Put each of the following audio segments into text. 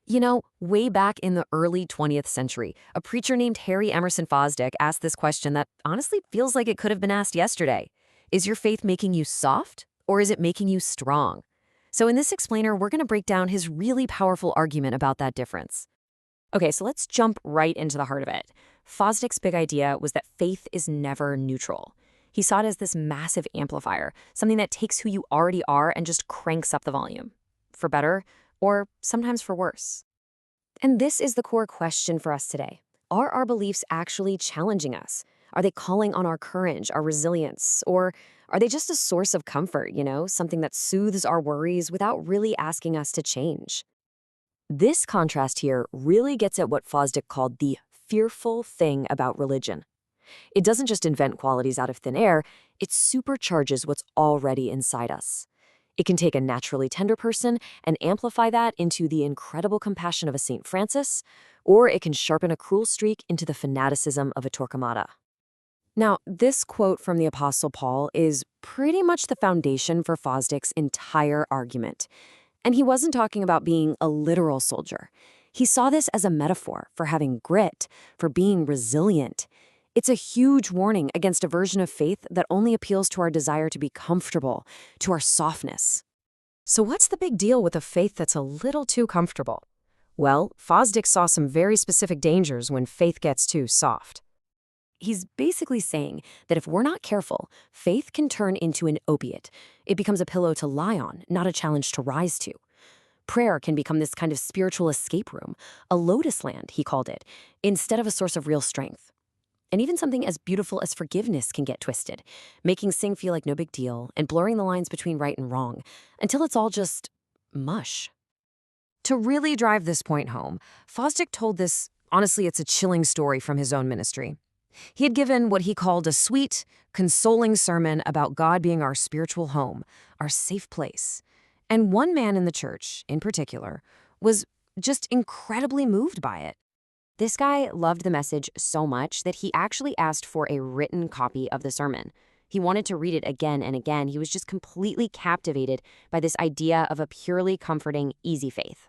Way back in the early 20th century, a preacher named Emerson Fosdick asked this question that honestly feels like it could have been asked yesterday. Is your faith making you soft, or is it making you strong? So in this explainer, we're going to break down his really powerful argument about that difference. Okay, so let's jump right into the heart of it. Fosdick's big idea was that faith is never neutral. He saw it as this massive amplifier, something that takes who you already are and just cranks up the volume. For better, or sometimes for worse. And this is the core question for us today. Are our beliefs actually challenging us? Are they calling on our courage, our resilience, or are they just a source of comfort, something that soothes our worries without really asking us to change? This contrast here really gets at what Fosdick called the fearful thing about religion. It doesn't just invent qualities out of thin air, it supercharges what's already inside us. It can take a naturally tender person and amplify that into the incredible compassion of a St. Francis, or it can sharpen a cruel streak into the fanaticism of a Torquemada. Now, this quote from the Apostle Paul is pretty much the foundation for Fosdick's entire argument. And he wasn't talking about being a literal soldier. He saw this as a metaphor for having grit, for being resilient. It's a huge warning against a version of faith that only appeals to our desire to be comfortable, to our softness. So what's the big deal with a faith that's a little too comfortable? Well, Fosdick saw some very specific dangers when faith gets too soft. He's basically saying that if we're not careful, faith can turn into an opiate. It becomes a pillow to lie on, not a challenge to rise to. Prayer can become this kind of spiritual escape room, a lotus land, he called it, instead of a source of real strength. And even something as beautiful as forgiveness can get twisted, making sin feel like no big deal and blurring the lines between right and wrong, until it's all just mush. To really drive this point home, Fosdick told this, honestly, it's a chilling story from his own ministry. He had given what he called a sweet, consoling sermon about God being our spiritual home, our safe place. And one man in the church, in particular, was just incredibly moved by it. This guy loved the message so much that he actually asked for a written copy of the sermon. He wanted to read it again and again. He was just completely captivated by this idea of a purely comforting, easy faith.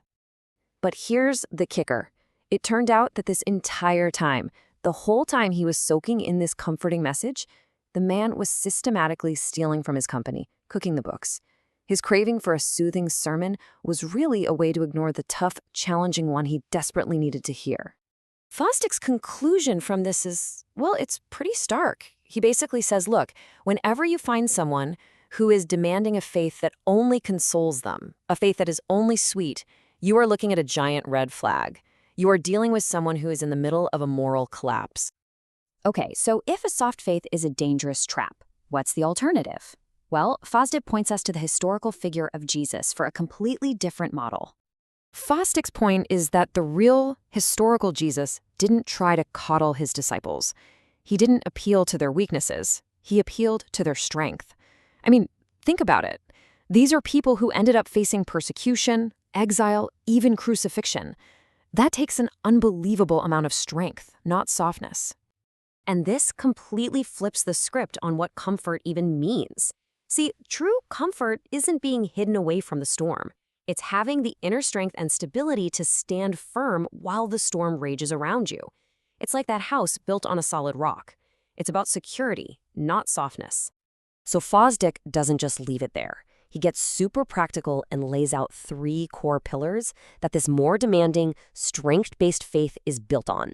But here's the kicker. It turned out that this entire time, the whole time he was soaking in this comforting message, the man was systematically stealing from his company, cooking the books. His craving for a soothing sermon was really a way to ignore the tough, challenging one he desperately needed to hear. Fosdick's conclusion from this is, well, it's pretty stark. He basically says, look, whenever you find someone who is demanding a faith that only consoles them, a faith that is only sweet, you are looking at a giant red flag. You are dealing with someone who is in the middle of a moral collapse. Okay, so if a soft faith is a dangerous trap, what's the alternative? Well, Fosdick points us to the historical figure of Jesus for a completely different model. Fosdick's point is that the real, historical Jesus didn't try to coddle his disciples. He didn't appeal to their weaknesses. He appealed to their strength. I mean, think about it. These are people who ended up facing persecution, exile, even crucifixion. That takes an unbelievable amount of strength, not softness. And this completely flips the script on what comfort even means. See, true comfort isn't being hidden away from the storm. It's having the inner strength and stability to stand firm while the storm rages around you. It's like that house built on a solid rock. It's about security, not softness. So Fosdick doesn't just leave it there. He gets super practical and lays out 3 core pillars that this more demanding, strength-based faith is built on.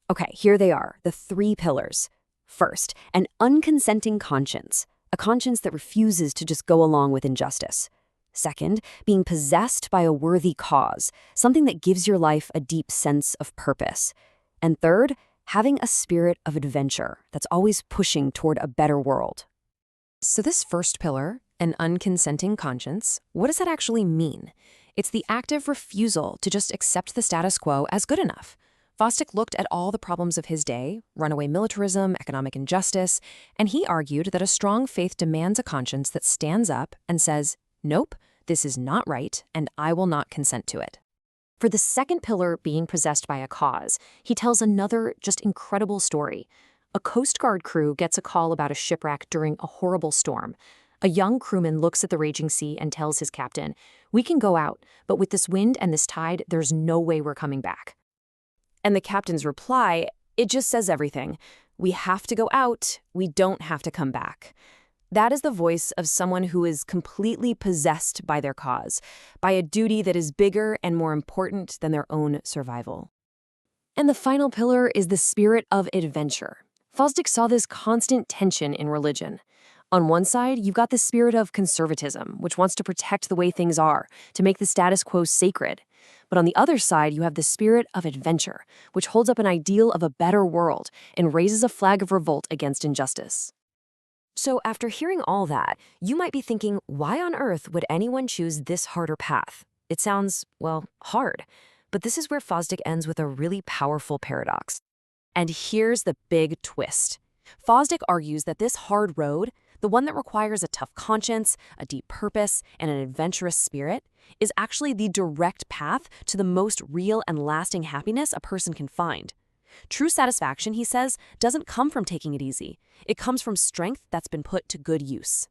Okay, here they are, the 3 pillars. First, an unconsenting conscience, a conscience that refuses to just go along with injustice. Second, being possessed by a worthy cause, something that gives your life a deep sense of purpose. And third, having a spirit of adventure that's always pushing toward a better world. So this first pillar, an unconsenting conscience, what does that actually mean? It's the active refusal to just accept the status quo as good enough. Fosdick looked at all the problems of his day, runaway militarism, economic injustice, and he argued that a strong faith demands a conscience that stands up and says, nope, this is not right, and I will not consent to it. For the second pillar, being possessed by a cause, he tells another just incredible story. A Coast Guard crew gets a call about a shipwreck during a horrible storm. A young crewman looks at the raging sea and tells his captain, "We can go out, but with this wind and this tide, there's no way we're coming back." And the captain's reply, it just says everything. "We have to go out, we don't have to come back." That is the voice of someone who is completely possessed by their cause, by a duty that is bigger and more important than their own survival. And the final pillar is the spirit of adventure. Fosdick saw this constant tension in religion. On one side, you've got the spirit of conservatism, which wants to protect the way things are, to make the status quo sacred. But on the other side, you have the spirit of adventure, which holds up an ideal of a better world and raises a flag of revolt against injustice. So after hearing all that, you might be thinking, why on earth would anyone choose this harder path? It sounds, well, hard. But this is where Fosdick ends with a really powerful paradox. And here's the big twist. Fosdick argues that this hard road, the one that requires a tough conscience, a deep purpose, and an adventurous spirit, is actually the direct path to the most real and lasting happiness a person can find. True satisfaction, he says, doesn't come from taking it easy. It comes from strength that's been put to good use.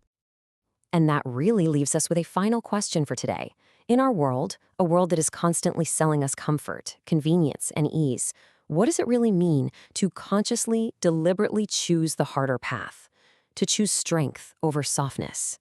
And that really leaves us with a final question for today. In our world, a world that is constantly selling us comfort, convenience, and ease, what does it really mean to consciously, deliberately choose the harder path? To choose strength over softness?